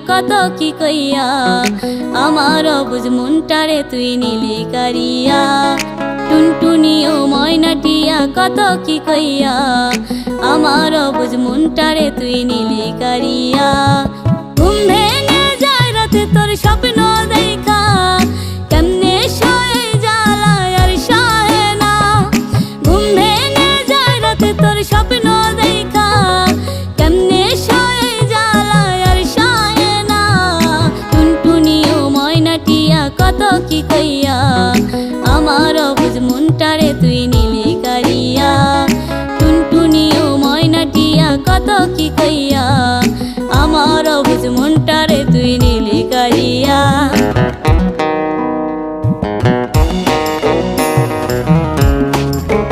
কত কি কইয়া আমার অবুঝ মনটারে তুই নিলি কারিয়া টুনটুনি ও ময়নাটিয়া কত কি কইয়া আমার অবুঝ মনটারে তুই নিলি কারিয়া ঘুম ভেঙে যায় রাতে তোর স্বপ্ন দেখা